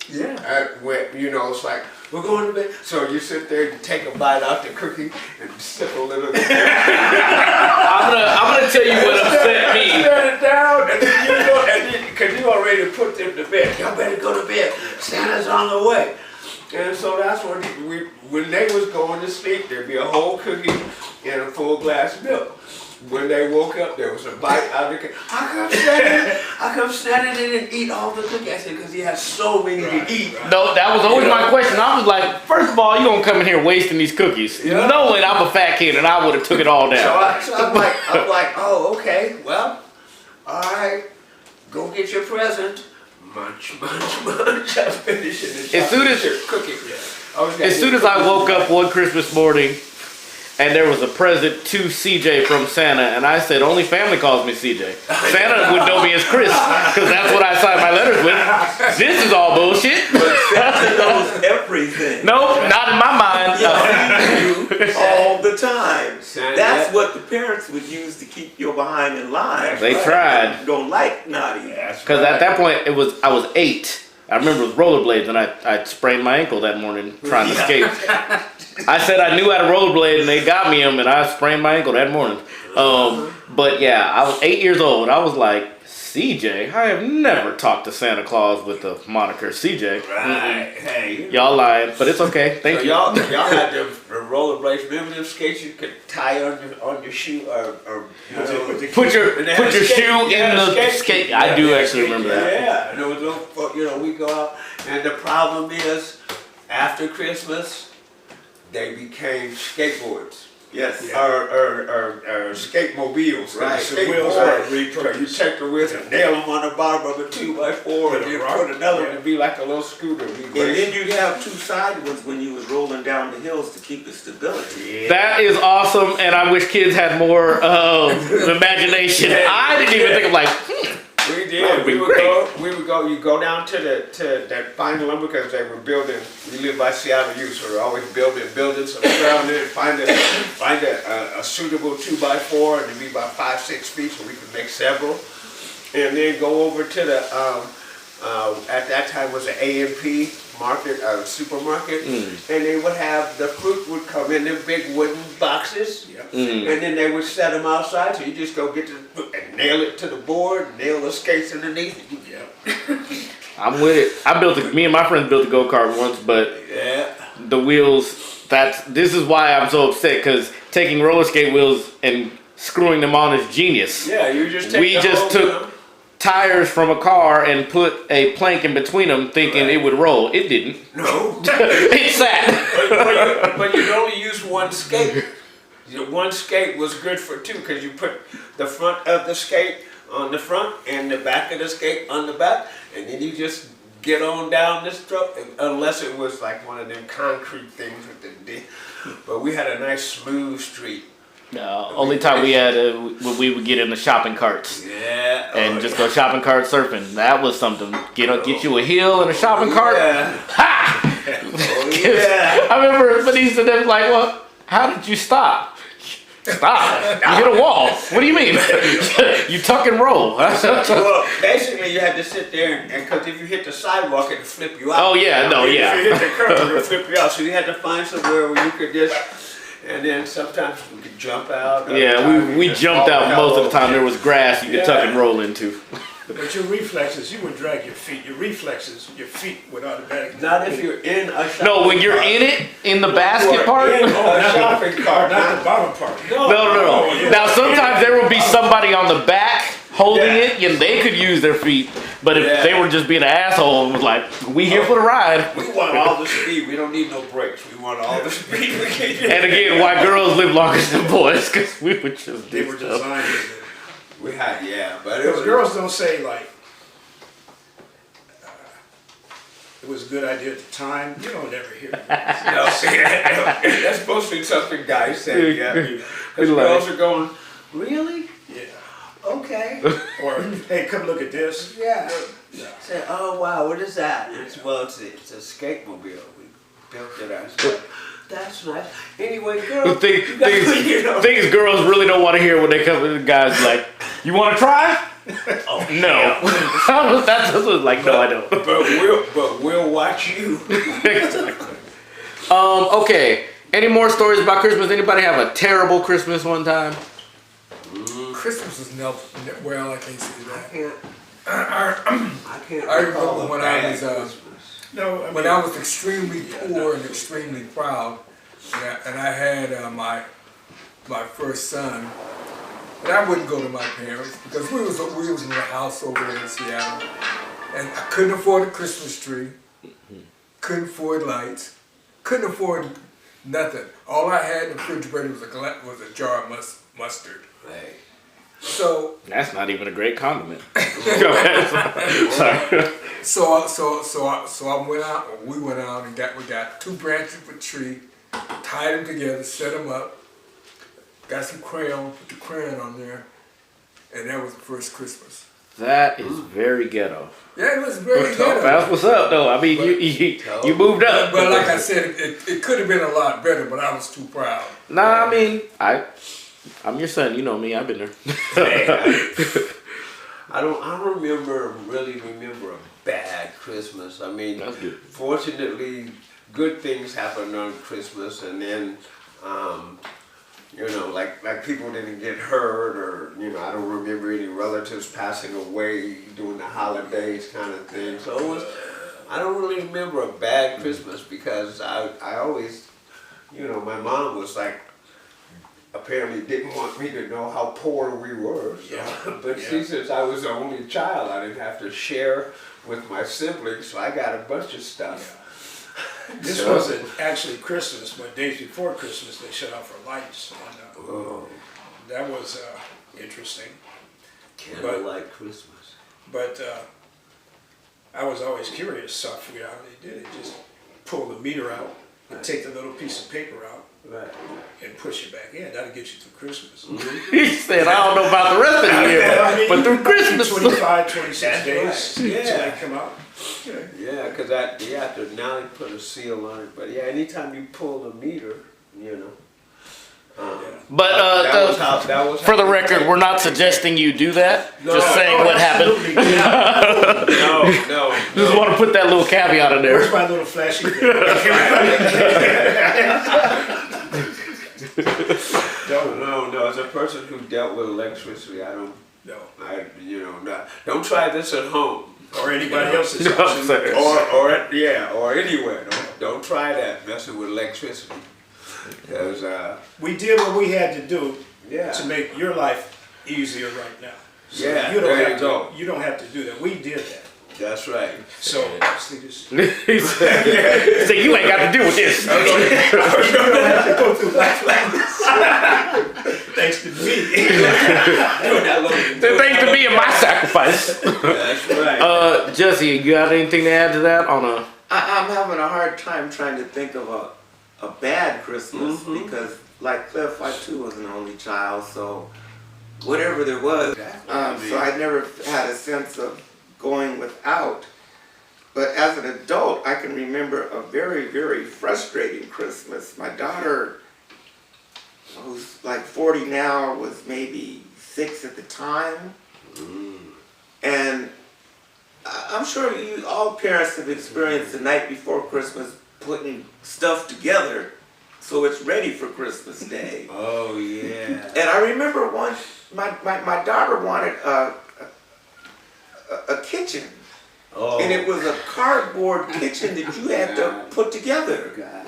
Yeah. You know, it's like, we're going to bed. So you sit there and take a bite out the cookie and sip a little bit. I'm gonna tell you what upset me. Set it down, and then you go, and then, because you already put them to bed. Y'all better go to bed. Santa's on the way. And so that's when when they was going to sleep, there'd be a whole cookie and a full glass of milk. When they woke up, there was a bite out of the cookie. How come Santa didn't eat all the cookies? I said, because he has so many to eat. No, that was always my question. I was like, first of all, you gonna come in here wasting these cookies, Yeah. knowing I'm a fat kid and I would have took it all down. So I'm like, oh, okay, well, all right, go get your present. Munch. I'm finishing the As soon as- cookie. As soon as I woke up one Christmas morning, and there was a present to CJ from Santa, and I said, only family calls me CJ. Santa would know me as Chris, because that's what I signed my letters with. This is all bullshit. But Santa knows everything. Nope, not in my mind. You all the time. Santa- That's what the parents would use to keep you behind in line. They tried. You don't like naughty. Because at that point, I was 8. I remember it was rollerblades, and I sprained my ankle that morning trying to skate. I said I knew how to rollerblade, and they got me them, and I sprained my ankle that morning. But yeah, I was 8 years old. I was like, CJ? I have never talked to Santa Claus with the moniker CJ. Right, hey. Y'all lying, but it's okay. Thank So you. y'all had the rollerblades. Remember them skates you could tie on your shoe or you know, Put your and they had shoe skate- in yeah, the skate. I do actually remember that. Yeah, and it was no, you know, we go out, and the problem is, after Christmas, they became skateboards. Yes. or skate mobiles. Right. The wheels are Skateboard. You take the wheels and nail them on the bottom of a 2x4 and then put another one to be like a little scooter. And then you'd have two side ones when you was rolling down the hills to keep the stability. That is awesome, and I wish kids had more imagination. I didn't even think of like, We That did. would be We would great. go. We would go. You go down to that fine lumber because they were building. We live by Seattle U, so we're always building buildings around there. Find a suitable 2x4 and it'd be about 5-6 feet, so we could make several. And then go over to the at that time was an A&P market, supermarket, and they would have the fruit would come in them big wooden boxes. And then they would set them outside, so you just go get the and nail it to the board, nail the skates underneath it. I'm with it. Me and my friends built a go-kart once, but Yeah. the wheels, this is why I'm so upset, because taking roller skate wheels and screwing them on is genius. Yeah, you just take We the just whole, took tires from a car and put a plank in between them thinking it would roll. It didn't. No. It sat. but you'd only use one skate. One skate was good for two because you put the front of the skate on the front and the back of the skate on the back, and then you just get on down this truck, unless it was like one of them concrete things with the. But we had a nice smooth street. Only time we had when we would get in the shopping carts Yeah. and just go shopping cart surfing. That was something. Get you a hill and a shopping cart. Yeah. Ha! Oh, yeah. I remember Benita and them was like, well, how did you stop? Stop. You hit a wall. What do you mean? You tuck and roll. Well, basically you had to sit there and because if you hit the sidewalk it'd flip you out. Oh, yeah, no, If yeah. you hit the curb it'd flip you out. So you had to find somewhere where you could just, and then sometimes we could jump out. Yeah, we jumped out most of the time. There was grass you could tuck and roll into. But your reflexes, you would drag your feet. Your reflexes, your feet would automatically. Not if you're in a shopping No, when you're cart. in it, in the basket part. In a not shopping cart. Not the bottom part. No. Now sometimes there would be somebody on the back holding it, and they could use their feet. But if they were just being an asshole and was like, "We here for the ride," We want all the speed. We don't need no brakes. We want all the speed we can get. and again, why girls live longer than boys? Because we would just They do were stuff. designed. We had, but it Because was girls don't say like, it was a good idea at the time. You don't ever hear that. No, that's supposed to be something guys say. Yeah, We because like- girls are going, really? Yeah. Okay. Or, hey, come look at this. Yeah. Say, oh wow, what is that? And it's a skate mobile. We built it ourselves. That's nice. Anyway, girl. The thing, you got- thing is, girls really don't want to hear when they come to the guys like, "You want to try?" Oh, No. That's like, no, I don't. But we'll watch you. Exactly. Okay. Any more stories about Christmas? Anybody have a terrible Christmas one time? Christmas was never, well, I can't say that. I can't. I remember recall a when I bad was, Christmas. No, I mean, When I was extremely poor and extremely proud, and I had my first son, and I wouldn't go to my parents because we was in a house over there in Seattle, and I couldn't afford a Christmas tree, couldn't afford lights, couldn't afford nothing. All I had in the refrigerator was a jar of mustard. Hey. So That's not even a great compliment. Go ahead. Sorry. So I went out, or we went out and we got 2 branches of a tree, tied them together, set them up, got some crayon, put the crayon on there, and that was the first Christmas. That is very ghetto. Yeah, it was very good. That's what's up, though. I mean, you moved up. But like I said, it could have been a lot better, but I was too proud. Nah, I mean, I'm your son. You know me. I've been there. I don't really remember a bad Christmas. I mean, That's good. fortunately, good things happened on Christmas, and then, like people didn't get hurt, or I don't remember any relatives passing away during the holidays, kind of thing. So it was, I don't really remember a bad Christmas because I always, my mom was like, apparently didn't want me to know how poor we were. So. But see, since I was the only child, I didn't have to share with my siblings, so I got a bunch of stuff. This wasn't actually Christmas, but days before Christmas, they shut off our lights. And, Oh, that was interesting. candlelight Christmas. But I was always curious, so I figured out how they did it. Just pull the meter out and take the little piece of paper out Right. and push it back in. That'll get you through Christmas. He said, I don't know about the rest of the year, but through Christmas. 25, 26 That's days right. until Yeah. they come out. Yeah, because now they put a seal on it. But yeah, anytime you pull the meter, you know. But That was for the how- record, we're not suggesting you do that. Just saying what happened. Absolutely. No. Just want to put that little caveat in Where's there. my little flashy thing? No. As a person who dealt with electricity, No. don't try this at home. Or anybody else's No, house. sir. Or anywhere. Don't try that messing with electricity. Because We did what we had to do yeah. to make your life easier right now. So Yeah, you don't there have you to, go. You don't have to do that. We did that. That's right. So see this. He said, you ain't got to deal with this. You don't have to go through life like this. Thanks to me. Thanks to me and my sacrifice. That's right. Jesse, you got anything to add to that on a? I'm having a hard time trying to think of a bad Christmas because, like Cliff, I too was an only child, so whatever there was, so I never had a sense of going without. But as an adult, I can remember a very, very frustrating Christmas. My daughter, who's like 40 now, was maybe 6 at the time. And I'm sure all parents have experienced the night before Christmas putting stuff together so it's ready for Christmas Day. Oh yeah. And I remember once my daughter wanted a kitchen. Oh. And it was a cardboard kitchen that you had to put together. God.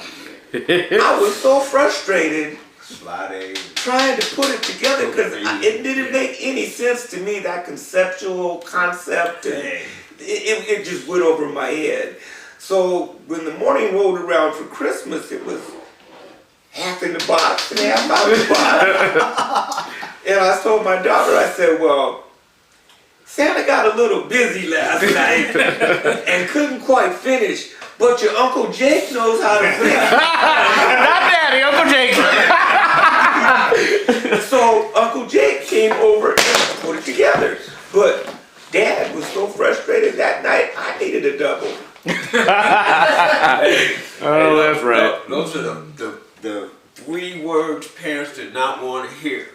I was so frustrated Sliding. trying to put it together because it didn't make any sense to me, that conceptual concept. And it just went over my head. So when the morning rolled around for Christmas, it was half in the box and half out the box. And I told my daughter, I said, well, Santa got a little busy last night and couldn't quite finish, but your Uncle Jake knows how to finish. Not Daddy, Uncle Jake. So Uncle Jake came over and put it together. But Dad was so frustrated that night, I needed a double. Oh, that's right. Those are the 3 words parents did not want to hear.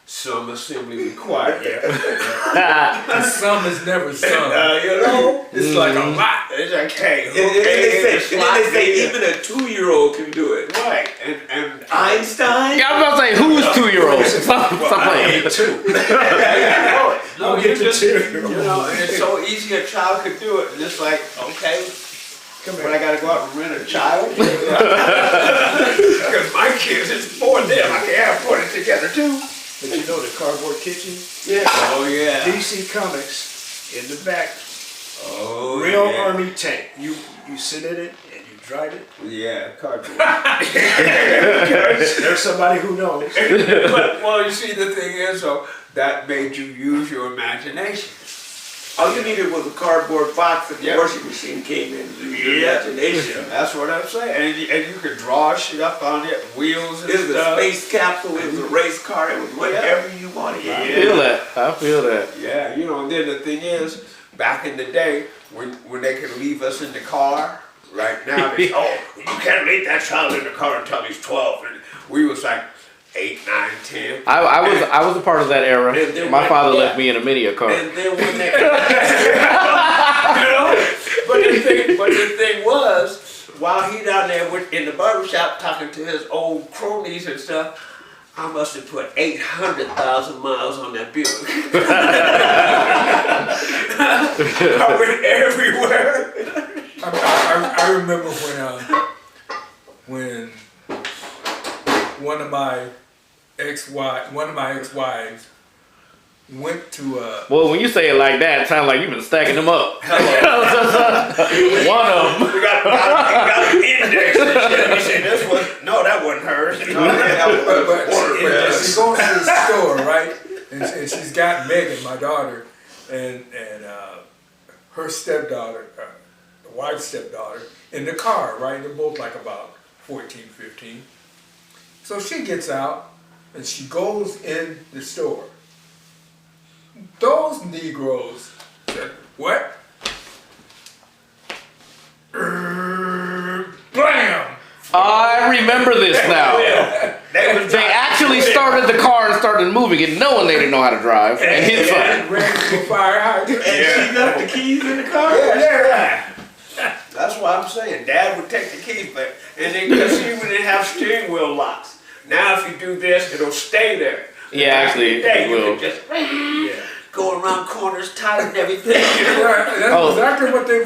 Some assembly required. The sum is never sung. You know, it's like a lot. It's like, hey, And then they say even even a 2-year-old can do it. right, and Einstein? Yeah, I was about to say, who's 2-year-olds? Stop playing. No, I'll get you the just, two-year-old. you know, and it's so easy a child could do it, and it's like, okay, but I gotta go out and rent a child? Because my kids, it's 4 of them, I can't put it together too. But you know the cardboard kitchen? Oh, yeah. DC Comics in the back. Oh, Real yeah. army tank. You sit in it and you drive it. Yeah, cardboard. There's somebody who knows. But, well, you see, the thing is, though, that made you use your imagination. All you needed was a cardboard box and the Yeah. washing machine came in. Use your Yeah. imagination. That's what I'm saying. And you could draw shit up on it, wheels and It was a stuff. space capsule, it was a race car, it was whatever you wanted. I feel that. I feel that. Yeah, you know, and then the thing is, back in the day, when they could leave us in the car, right now, they say, oh, you can't leave that child in the car until he's 12. And we was like 8, 9, 10. I was a part of that era. And then My when- father yeah. left me in a mini car. And then when they, You know? But the thing was, while he down there in the barbershop talking to his old cronies and stuff, I must have put 800,000 miles on that Buick. I went everywhere. I remember when one of my ex-wives went to Well, when you say it like that, it sounds like you've been stacking them up. One of them. We got an index and shit. You say this one? No, that wasn't hers. No, but she goes to the store, right? And she's got Megan, my daughter, and her stepdaughter, the wife's stepdaughter, in the car, right? They're both like about 14, 15. So she gets out and she goes in the store. Those Negroes said, what? Blam! I remember this now. They actually started the car and started moving it, knowing they didn't know how to drive, and hit something. Ran to a fire hydrant. And she left the keys in the car? Yeah. That's what I'm saying. Dad would take the keys back, and then because he didn't have steering wheel locks. Now if you do this, it'll stay there. Yeah, actually, Back in the day, it you will. could just go around corners tight and everything. That's Oh. exactly what they.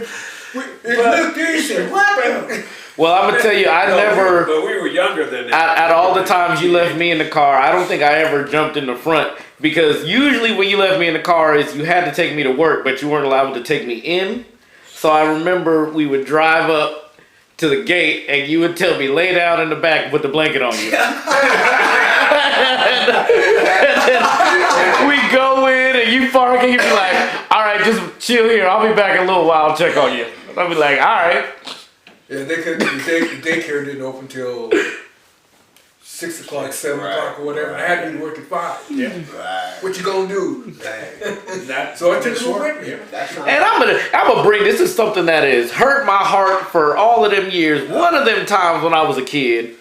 It looked easy. What? Well, I'm gonna tell you, I never. But we were younger than that. At all the times you left me in the car, I don't think I ever jumped in the front, because usually when you left me in the car is you had to take me to work, but you weren't allowed to take me in. So I remember we would drive up to the gate and you would tell me, lay down in the back and put the blanket on you. And then we go in and you park and you'd be like, all right, just chill here. I'll be back in a little while, I'll check on you. I'll be like, all right. Yeah, the daycare didn't open till 6 o'clock, 7 o'clock, or whatever. I had to be working 5. Yeah. Right. What you gonna do? Not, So I took her with me. That's not. And I'm gonna bring, this is something that has hurt my heart for all of them years. One of them times when I was a kid,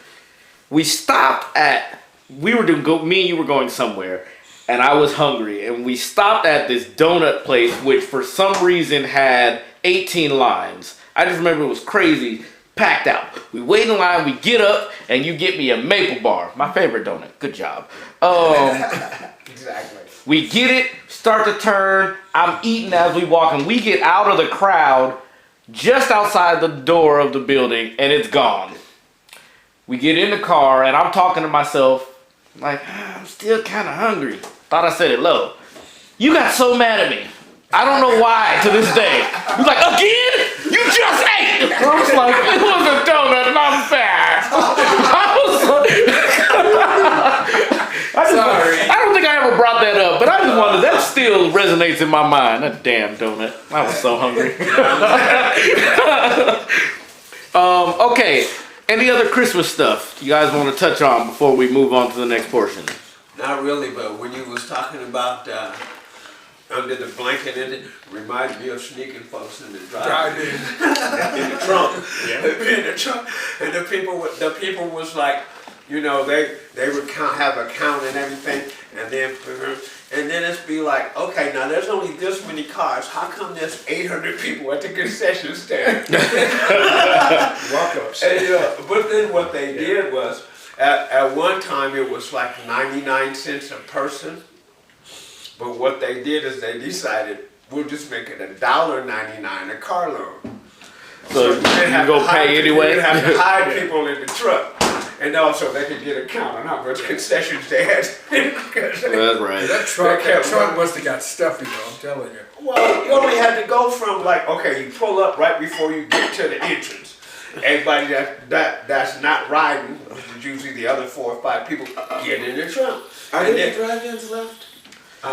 we stopped at, me and you were going somewhere, and I was hungry, and we stopped at this donut place, which for some reason had 18 lines. I just remember it was crazy, packed out. We wait in line, we get up, and you get me a maple bar, my favorite donut. Good job. Exactly. We get it, start to turn. I'm eating as we walk, and we get out of the crowd just outside the door of the building, and it's gone. We get in the car, and I'm talking to myself, like, I'm still kind of hungry. Thought I said it low. You got so mad at me. I don't know why to this day. You're like, again? You just ate! I was like, it was a donut and I'm fat. Sorry. I don't think I ever brought that up, but I just wondered, that still resonates in my mind. That damn donut. I was so hungry. Okay. Any other Christmas stuff you guys want to touch on before we move on to the next portion? Not really, but when you was talking about under the blanket, it reminded me of sneaking folks in the drive-in. In the trunk. Yeah. In the trunk. And the people was like, you know, they would have a count and everything, and then it's be like, okay, now there's only this many cars. How come there's 800 people at the concession stand? Walk-ups. But then what they did was, at one time it was like 99 cents a person. But what they did is they decided, we'll just make it $1.99 a carload. So you can go pay anyway? You have to hire people in the truck. And also they could get a count on how much concessions they had. That's right. That truck must have got stuffy, though, I'm telling you. Well, you only had to go from like, okay, you pull up right before you get to the entrance. Everybody that's not riding, which is usually the other 4 or 5 people, get in the trunk. Are there any drive-ins left?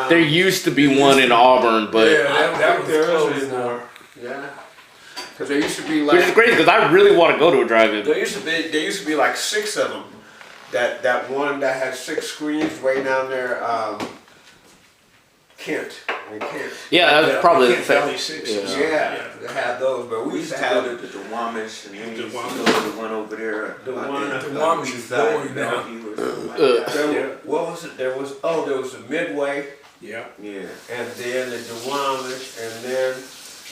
There used to be one in Auburn, but Yeah, that was there closed isn't now. anymore. Yeah. Because there used to be which is like, crazy because I really want to go to a drive-in. there used to be like 6 of them. That one that had 6 screens way down there, Kent. In Kent. Yeah, that's probably the Kent same. Valley 6. Yeah, they had those, but we used to have go to the Duwamish, and then we used to go Duwamish. to the one over there. The one- The Duwamish is going now. Bellevue or something like that. What was it? There was the Midway, Yeah. Yeah. and then the Duwamish, and then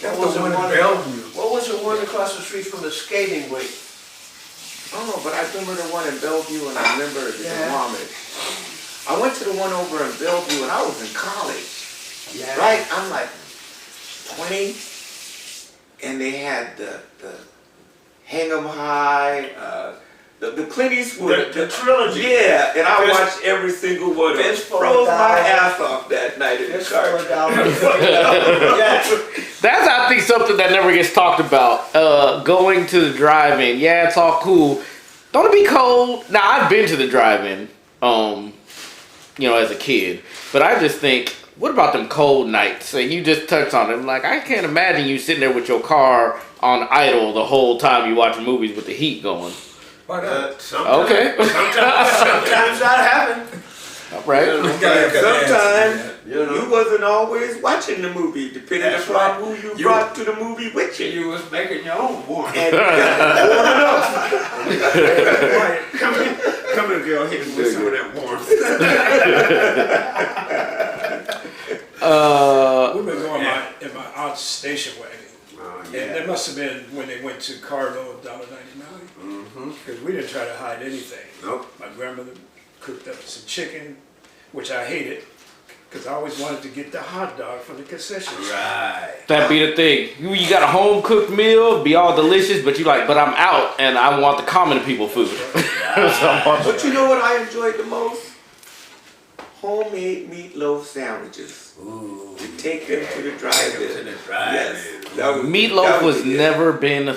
That's what was the the one in one? Bellevue. What was the one across the street from the skating rink? Oh, but I remember the one in Bellevue, and I remember the Yeah. Duwamish. I went to the one over in Bellevue, and I was in college. Yeah. Right? I'm like 20, and they had the Hang 'em High, the Clint Eastwood. The trilogy. Yeah, and I Fist- watched every single one of them. Fistful of Froze my Dollars. ass off that night in the Fistful of car. dollars. Yeah. That's, I think, something that never gets talked about. Going to the drive-in. Yeah, it's all cool. Don't it be cold? Now, I've been to the drive-in, as a kid. But I just think, what about them cold nights? So you just touched on it. Like, I can't imagine you sitting there with your car on idle the whole time you watching movies with the heat going. Why not? Sometimes, Okay. sometimes that happens. All right. You gotta have an answer to Sometimes that. You know. you wasn't always watching the movie, depending That's upon right. who you You- brought to the movie with you. You was making your own warm. And you got to warm it up. Quiet. Come here, girl. Hit me with some of that warmth. We've been going in my aunt's station wagon. And that must have been when they went to Carlo $1.99. Because we didn't try to hide anything. Nope. My grandmother cooked up some chicken, which I hated, because I always wanted to get the hot dog from the concession stand. Right. That be the thing. You got a home cooked meal, be all delicious, but you like, but I'm out and I want the common people food. But you know what I enjoyed the most? Homemade meatloaf sandwiches. Ooh. To take them to the To drive-in. the drive-in. Yes. That was- Meatloaf that was it. never been a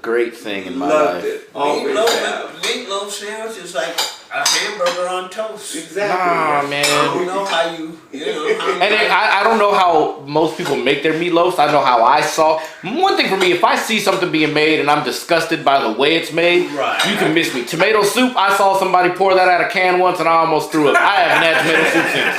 great thing in my Loved life. it. Always have. Meatloaf sandwich is like a hamburger on toast. Exactly. Nah, I man. don't know how you And then, I don't know how most people make their meatloafs. I know how I saw. One thing for me, if I see something being made and I'm disgusted by the way it's made, Right. you can miss me. Tomato soup, I saw somebody pour that out of a can once and I almost threw up. I haven't had tomato soup since.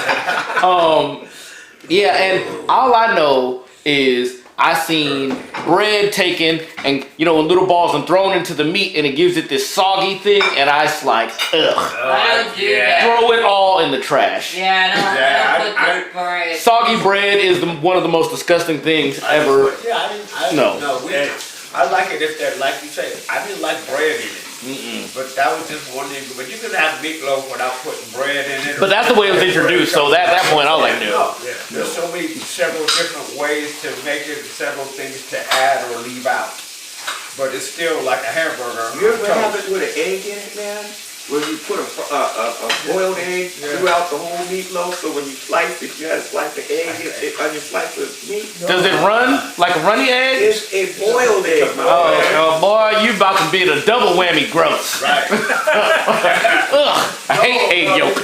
Yeah, and all I know is I seen bread taken and, in little balls and thrown into the meat and it gives it this soggy thing and I was like, ugh. I don't do that. Throw it all in the trash. Yeah, I don't put the bread. Soggy bread is one of the most disgusting things ever. Yeah, I didn't No. know. I like it if they're, like you say, I didn't like bread in it. But that was just one thing. But you can have meatloaf without putting bread in it. But that's the way it was introduced, so at that point I was like, no. No, there's several different ways to make it, several things to add or leave out. But it's still like a hamburger. You ever have it with an egg in it, man? Where you put a boiled egg throughout the whole meatloaf, so when you slice it, you have to slice the egg on your slice of meat. Does it run like a runny egg? It's a boiled egg, my man. Oh boy, you about to be the double whammy gross. Right. Ugh, I hate egg yolk. You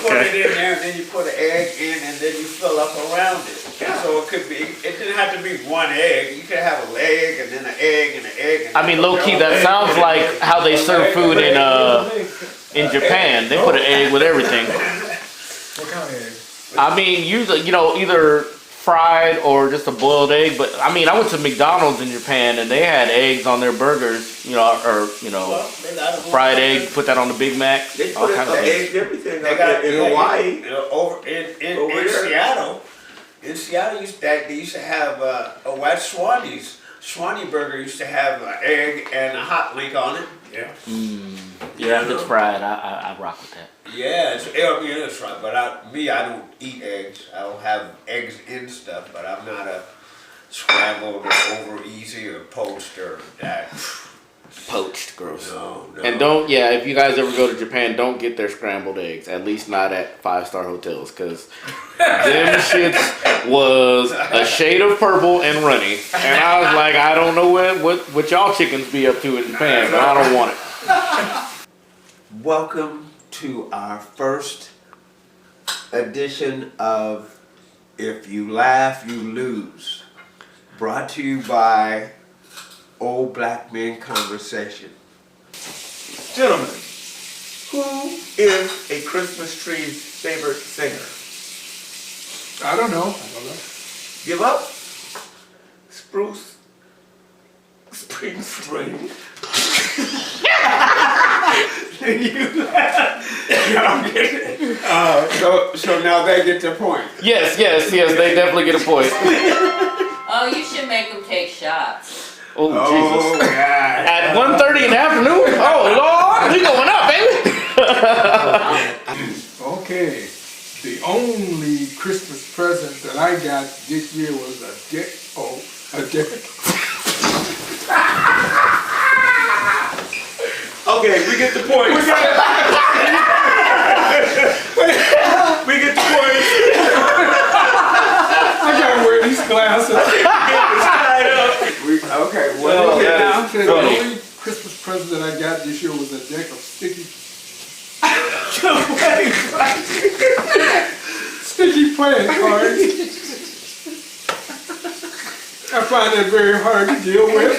put it in there and then you put an egg in and then you fill up around it. So it could be, it didn't have to be one egg. You could have a leg and then an egg and an egg. And I mean, low key, that sounds like how they serve food in Japan. They put an egg with everything. What kind of egg? I mean, usually, either fried or just a boiled egg. But I mean, I went to McDonald's in Japan and they had eggs on their burgers, fried egg, put that on the Big Mac. They All put kinds of eggs, everything They out got there in Hawaii. Over in Over there. Seattle. In Seattle, they used to have a Wet Swanee's. Swanee Burger used to have an egg and a hot link on it. Yeah. Yeah, if it's fried, I rock with that. Yeah, it's right. But I don't eat eggs. I don't have eggs in stuff. But I'm not a scrambled or over easy or poached or that. Poached, gross. No. And if you guys ever go to Japan, don't get their scrambled eggs. At least not at 5-star hotels, because them shits was a shade of purple and runny. And I was like, I don't know what y'all chickens be up to in Japan, but I don't want it. Welcome to our first edition of If You Laugh, You Lose. Brought to you by Old Black Men Conversation. Gentlemen, who is a Christmas tree's favorite singer? I don't know. Give up? Spruce Springsteen. So now they get the point. Yes, they definitely get a point. Oh, you should make them take shots. Oh, Jesus. God. At 1:30 in the afternoon? Oh, Lord, we going up, baby. Okay. The only Christmas present that I got this year was a deck. Okay, we get the point. We get the point. I gotta wear these glasses. Okay, Oh, well, that now. is The funny. only Christmas present that I got this year was a deck of sticky playing cards. I find that very hard to deal with.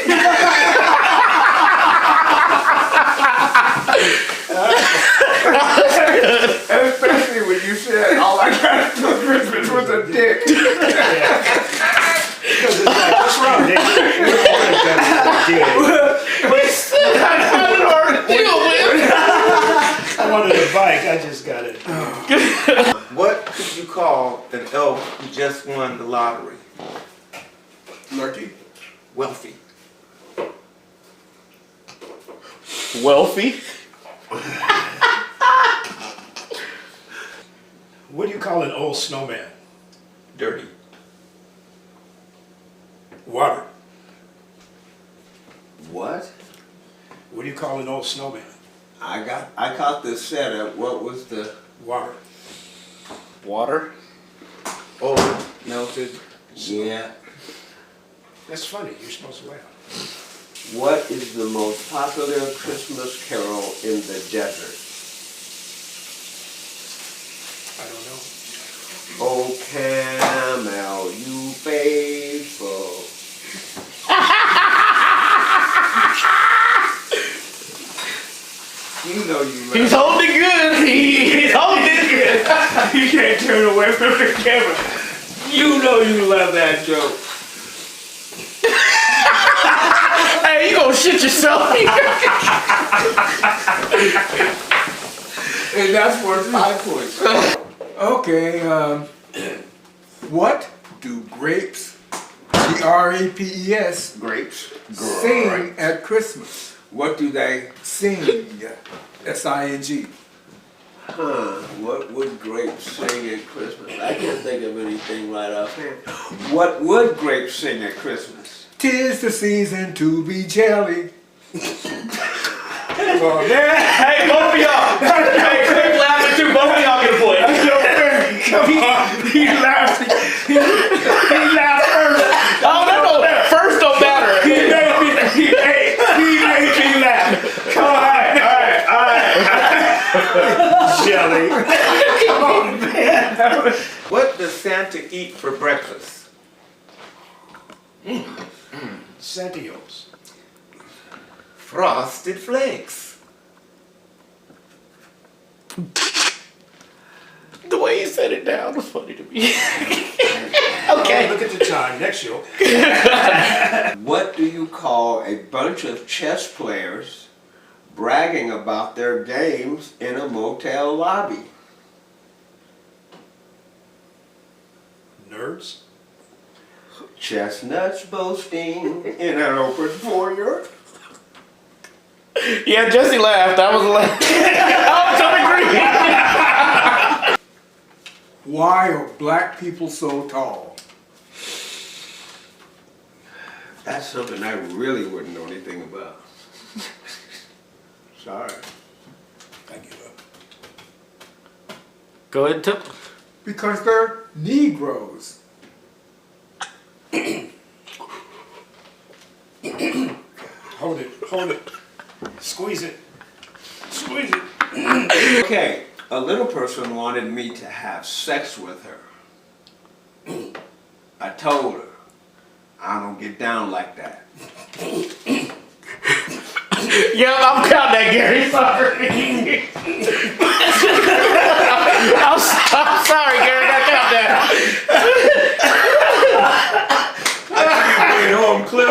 Especially when you said all I got for Christmas was a dick. Because it's like, what's wrong, Nick? I wanted a bike, I just got it. What could you call an elf who just won the lottery? Lucky. Wealthy. Wealthy. What do you call an old snowman? Dirty. Water. What? What do you call an old snowman? I caught the setup. What was the Water. Water. Old, melted. yeah? That's funny, you're supposed to laugh. What is the most popular Christmas carol in the desert? I don't know. Oh camel, you faithful. You know you love He's holding it good. He's holding it good. You can't turn away from the camera. You know you love that joke. Hey, you gonna shit yourself? And that's worth 5 points. Okay, what do grapes, Grapes, Grapes. sing at Christmas? What do they? Sing, S-I-N-G. What would grapes sing at Christmas? I can't think of anything right offhand. What would grapes sing at Christmas? 'Tis the season to be jelly. Hey, both of y'all. Hey, Craig laughing too. Both of y'all get a point. Come on, he laughed. He laughed first. Oh, no. First don't matter. He made me laugh. Come on, all right. Jelly. Come on, man. What does Santa eat for breakfast? Santios. Frosted Flakes. The way you said it down was funny to me. Okay, look at the time. Next show. What do you call a bunch of chess players bragging about their games in a motel lobby? Nerds. Chestnuts boasting in an open foyer. Yeah, Jesse laughed. I was laughing. I was Why are black people so tall? That's something I really wouldn't know anything about. Sorry. I give up. Go ahead, Tip. Because they're Negroes. Hold it. Squeeze it. Okay, a little person wanted me to have sex with her. I told her, I don't get down like that. Yeah, I'm counting that, Gary. Sorry. I'm sorry, Gary. I count that. You know I'm clear.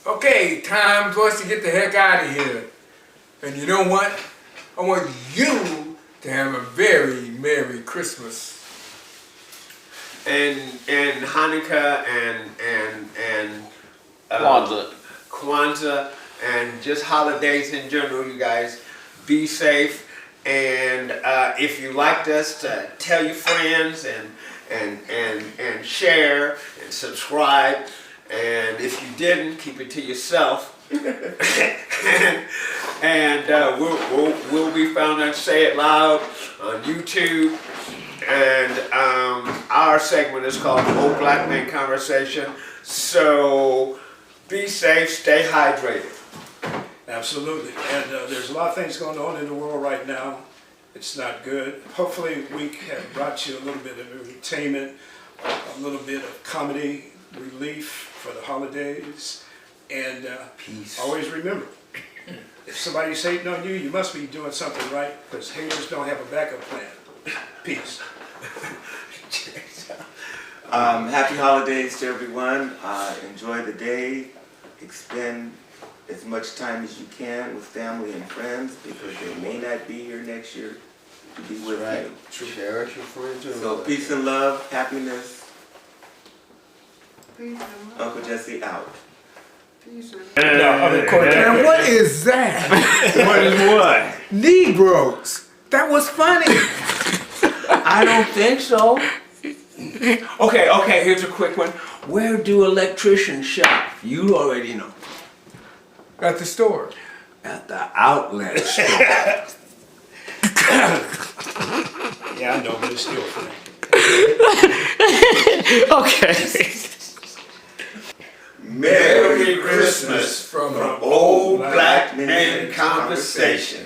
Okay, time for us to get the heck out of here. And you know what? I want you to have a very Merry Christmas. And Hanukkah and Kwanzaa and just holidays in general, you guys be safe. And if you liked us, tell your friends and share and subscribe And if you didn't, keep it to yourself. and we'll be found on Say It Loud on YouTube. And our segment is called Old Black Men Conversation. So be safe, stay hydrated. Absolutely. And there's a lot of things going on in the world right now. It's not good. Hopefully we have brought you a little bit of entertainment, a little bit of comedy relief for the holidays. And Peace. always remember, if somebody's hating on you, you must be doing something right, because haters don't have a backup plan. Peace. Happy holidays to everyone. Enjoy the day. Expend as much time as you can with family and friends, because they may not be here next year to be with you. Cherish your friends. So peace and love, happiness. Uncle Jesse out. And what is that? What is what? Negroes. That was funny. I don't think so. Okay, here's a quick one. Where do electricians shop? You already know. At the store. At the outlet store. Yeah, I know, but it's still funny. Okay. Merry Christmas from Old Black Men Conversation.